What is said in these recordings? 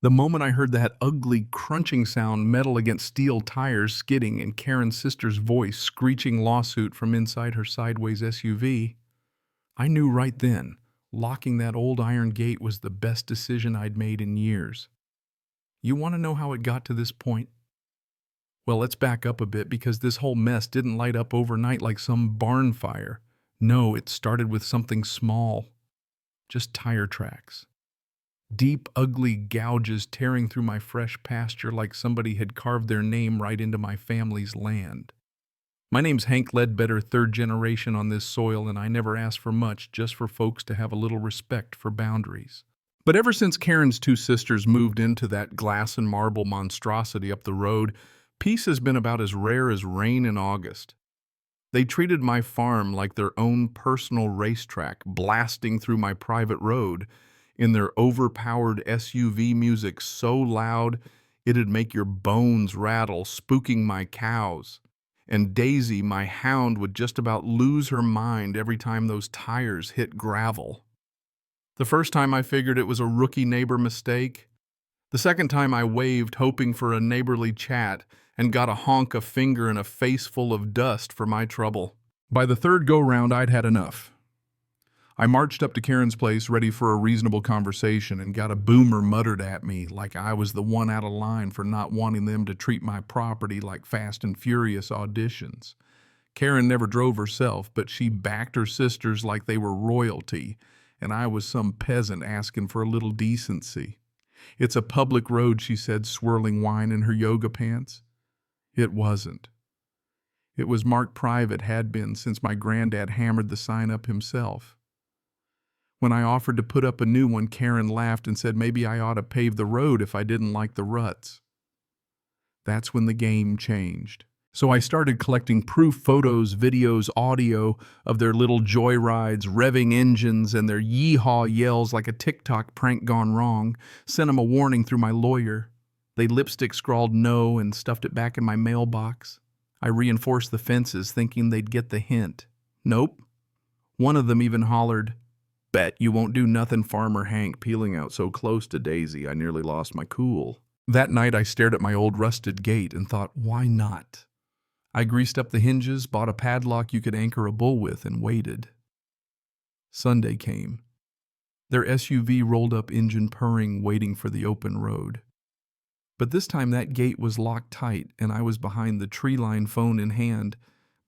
The moment I heard that ugly, crunching sound, metal against steel tires skidding, and Karen's sister's voice screeching lawsuit from inside her sideways SUV, I knew right then locking that old iron gate was the best decision I'd made in years. You want to know how it got to this point? Well, let's back up a bit because this whole mess didn't light up overnight like some barn fire. No, it started with something small, just tire tracks. Deep, ugly gouges tearing through my fresh pasture like somebody had carved their name right into my family's land. My name's Hank Ledbetter, third generation on this soil, and I never asked for much, just for folks to have a little respect for boundaries. But ever since Karen's two sisters moved into that glass and marble monstrosity up the road, peace has been about as rare as rain in August. They treated my farm like their own personal racetrack, blasting through my private road in their overpowered SUV music so loud it'd make your bones rattle, spooking my cows. And Daisy, my hound, would just about lose her mind every time those tires hit gravel. The first time I figured it was a rookie neighbor mistake. The second time I waved, hoping for a neighborly chat, and got a honk a finger and a face full of dust for my trouble. By the third go-round, I'd had enough. I marched up to Karen's place ready for a reasonable conversation and got a boomer muttered at me like I was the one out of line for not wanting them to treat my property like Fast and Furious auditions. Karen never drove herself, but she backed her sisters like they were royalty, and I was some peasant asking for a little decency. "It's a public road," she said, swirling wine in her yoga pants. It wasn't. It was marked private, had been since my granddad hammered the sign up himself. When I offered to put up a new one, Karen laughed and said maybe I ought to pave the road if I didn't like the ruts. That's when the game changed. So I started collecting proof photos, videos, audio of their little joyrides, revving engines, and their yee-haw yells like a TikTok prank gone wrong. Sent them a warning through my lawyer. They lipstick scrawled no and stuffed it back in my mailbox. I reinforced the fences, thinking they'd get the hint. Nope. One of them even hollered, "Bet you won't do nothing, Farmer Hank," peeling out so close to Daisy I nearly lost my cool. That night I stared at my old rusted gate and thought, why not? I greased up the hinges, bought a padlock you could anchor a bull with, and waited. Sunday came. Their SUV rolled up, engine purring, waiting for the open road. But this time that gate was locked tight and I was behind the tree line, phone in hand,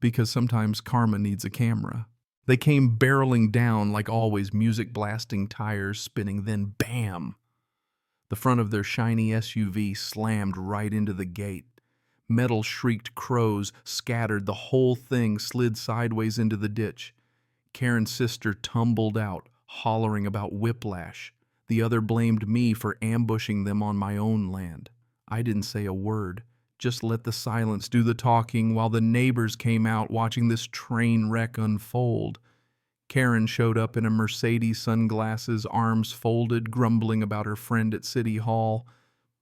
because sometimes karma needs a camera. They came barreling down like always, music blasting, tires spinning, then bam! The front of their shiny SUV slammed right into the gate. Metal shrieked, crows scattered, the whole thing slid sideways into the ditch. Karen's sister tumbled out, hollering about whiplash. The other blamed me for ambushing them on my own land. I didn't say a word, just let the silence do the talking while the neighbors came out watching this train wreck unfold. Karen showed up in a Mercedes, sunglasses, arms folded, grumbling about her friend at City Hall.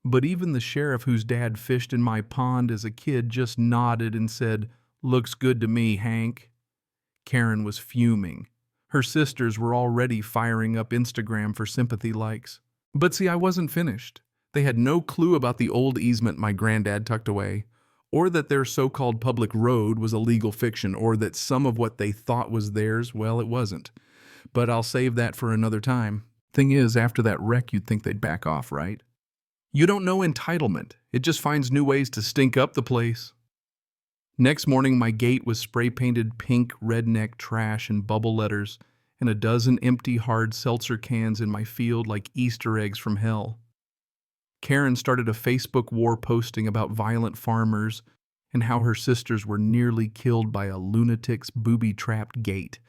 But even the sheriff whose dad fished in my pond as a kid just nodded and said, "Looks good to me, Hank." Karen was fuming. Her sisters were already firing up Instagram for sympathy likes. But see, I wasn't finished. They had no clue about the old easement my granddad tucked away, or that their so-called public road was a legal fiction, or that some of what they thought was theirs, well, it wasn't. But I'll save that for another time. Thing is, after that wreck, you'd think they'd back off, right? You don't know entitlement. It just finds new ways to stink up the place. Next morning, my gate was spray-painted pink redneck trash and bubble letters, and a dozen empty hard seltzer cans in my field like Easter eggs from hell. Karen started a Facebook war posting about violent farmers and how her sisters were nearly killed by a lunatic's booby-trapped gate.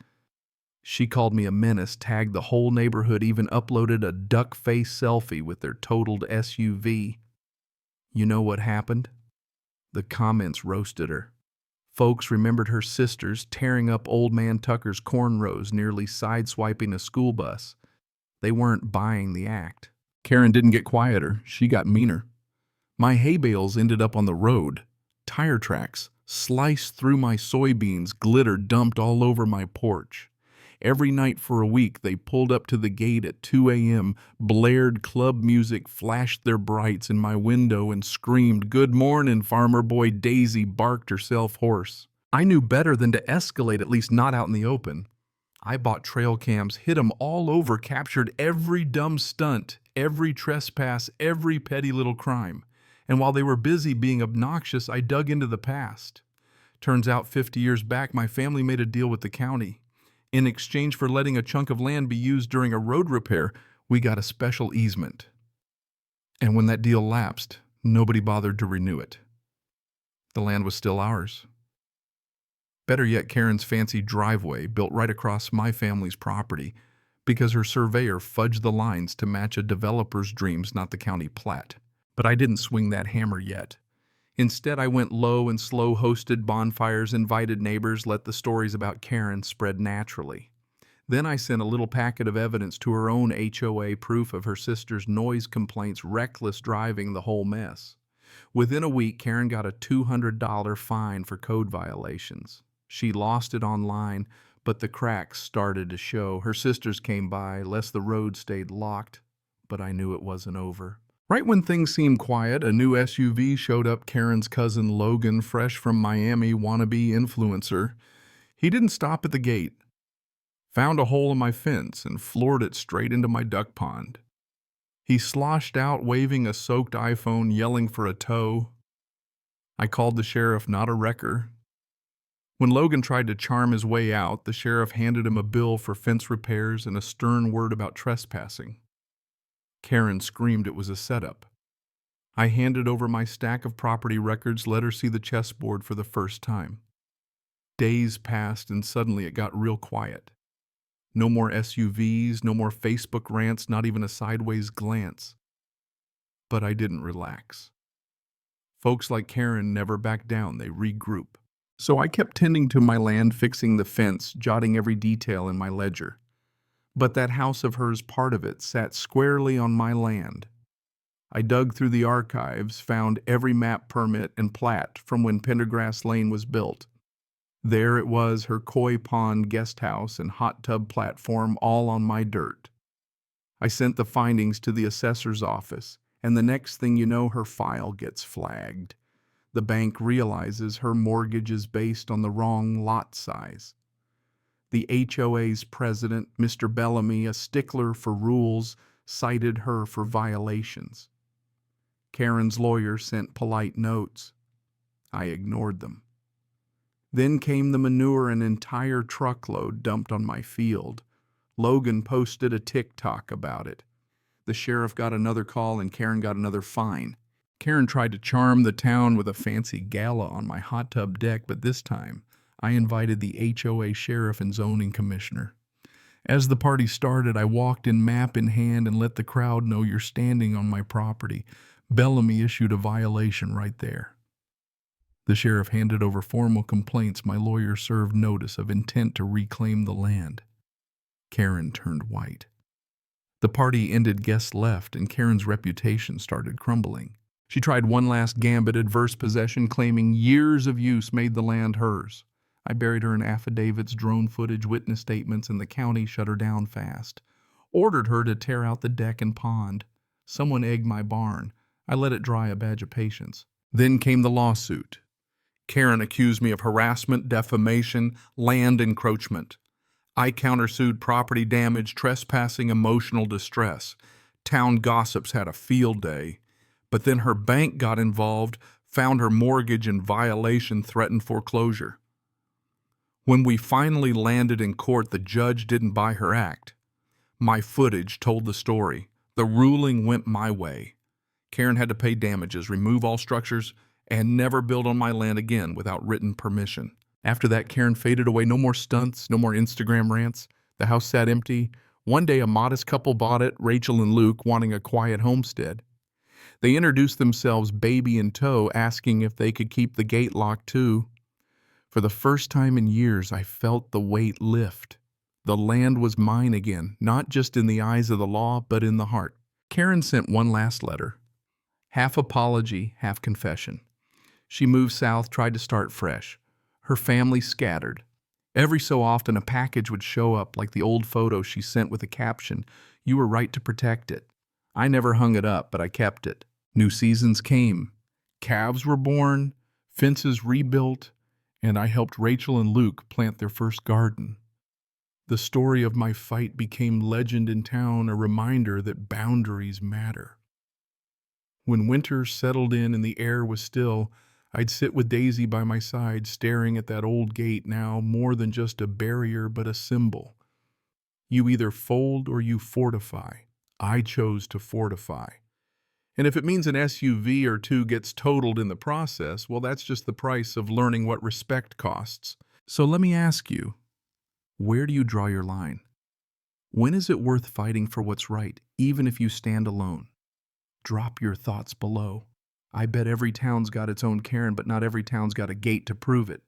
She called me a menace, tagged the whole neighborhood, even uploaded a duck-face selfie with their totaled SUV. You know what happened? The comments roasted her. Folks remembered her sisters tearing up Old Man Tucker's cornrows, nearly sideswiping a school bus. They weren't buying the act. Karen didn't get quieter, she got meaner. My hay bales ended up on the road. Tire tracks sliced through my soybeans, glitter dumped all over my porch. Every night for a week, they pulled up to the gate at 2 a.m., blared club music, flashed their brights in my window, and screamed, "Good mornin', farmer boy." Daisy barked herself hoarse. I knew better than to escalate, at least not out in the open. I bought trail cams, hid them all over, captured every dumb stunt, every trespass, every petty little crime. And while they were busy being obnoxious, I dug into the past. Turns out 50 years back, my family made a deal with the county. In exchange for letting a chunk of land be used during a road repair, we got a special easement. And when that deal lapsed, nobody bothered to renew it. The land was still ours. Better yet, Karen's fancy driveway built right across my family's property because her surveyor fudged the lines to match a developer's dreams, not the county plat. But I didn't swing that hammer yet. Instead, I went low and slow, hosted bonfires, invited neighbors, let the stories about Karen spread naturally. Then I sent a little packet of evidence to her own HOA, proof of her sister's noise complaints, reckless driving, the whole mess. Within a week, Karen got a $200 fine for code violations. She lost it online, but the cracks started to show. Her sisters came by, lest the road stayed locked, but I knew it wasn't over. Right when things seemed quiet, a new SUV showed up. Karen's cousin Logan, fresh from Miami, wannabe influencer. He didn't stop at the gate. Found a hole in my fence and floored it straight into my duck pond. He sloshed out, waving a soaked iPhone, yelling for a tow. I called the sheriff, not a wrecker. When Logan tried to charm his way out, the sheriff handed him a bill for fence repairs and a stern word about trespassing. Karen screamed it was a setup. I handed over my stack of property records, let her see the chessboard for the first time. Days passed and suddenly it got real quiet. No more SUVs, no more Facebook rants, not even a sideways glance. But I didn't relax. Folks like Karen never back down, they regroup. So I kept tending to my land, fixing the fence, jotting every detail in my ledger. But that house of hers, part of it, sat squarely on my land. I dug through the archives, found every map, permit, and plat from when Pendergrass Lane was built. There it was, her koi pond, guest house, and hot tub platform, all on my dirt. I sent the findings to the assessor's office, and the next thing you know, her file gets flagged. The bank realizes her mortgage is based on the wrong lot size. The HOA's president, Mr. Bellamy, a stickler for rules, cited her for violations. Karen's lawyer sent polite notes. I ignored them. Then came the manure, an entire truckload dumped on my field. Logan posted a TikTok about it. The sheriff got another call and Karen got another fine. Karen tried to charm the town with a fancy gala on my hot tub deck, but this time I invited the HOA sheriff and zoning commissioner. As the party started, I walked in map in hand and let the crowd know you're standing on my property. Bellamy issued a violation right there. The sheriff handed over formal complaints. My lawyer served notice of intent to reclaim the land. Karen turned white. The party ended, guests left, and Karen's reputation started crumbling. She tried one last gambit, adverse possession, claiming years of use made the land hers. I buried her in affidavits, drone footage, witness statements, and the county shut her down fast. Ordered her to tear out the deck and pond. Someone egged my barn. I let it dry, a badge of patience. Then came the lawsuit. Karen accused me of harassment, defamation, land encroachment. I countersued property damage, trespassing, emotional distress. Town gossips had a field day. But then her bank got involved, found her mortgage in violation, threatened foreclosure. When we finally landed in court, the judge didn't buy her act. My footage told the story. The ruling went my way. Karen had to pay damages, remove all structures, and never build on my land again without written permission. After that, Karen faded away. No more stunts, no more Instagram rants. The house sat empty. One day, a modest couple bought it, Rachel and Luke, wanting a quiet homestead. They introduced themselves, baby in tow, asking if they could keep the gate locked too. For the first time in years, I felt the weight lift. The land was mine again, not just in the eyes of the law, but in the heart. Karen sent one last letter. Half apology, half confession. She moved south, tried to start fresh. Her family scattered. Every so often, a package would show up like the old photo she sent with a caption, "You were right to protect it." I never hung it up, but I kept it. New seasons came. Calves were born, fences rebuilt, and I helped Rachel and Luke plant their first garden. The story of my fight became legend in town, a reminder that boundaries matter. When winter settled in and the air was still, I'd sit with Daisy by my side, staring at that old gate, now more than just a barrier but a symbol. You either fold or you fortify. I chose to fortify. And if it means an SUV or two gets totaled in the process, well, that's just the price of learning what respect costs. So let me ask you, where do you draw your line? When is it worth fighting for what's right, even if you stand alone? Drop your thoughts below. I bet every town's got its own Karen, but not every town's got a gate to prove it.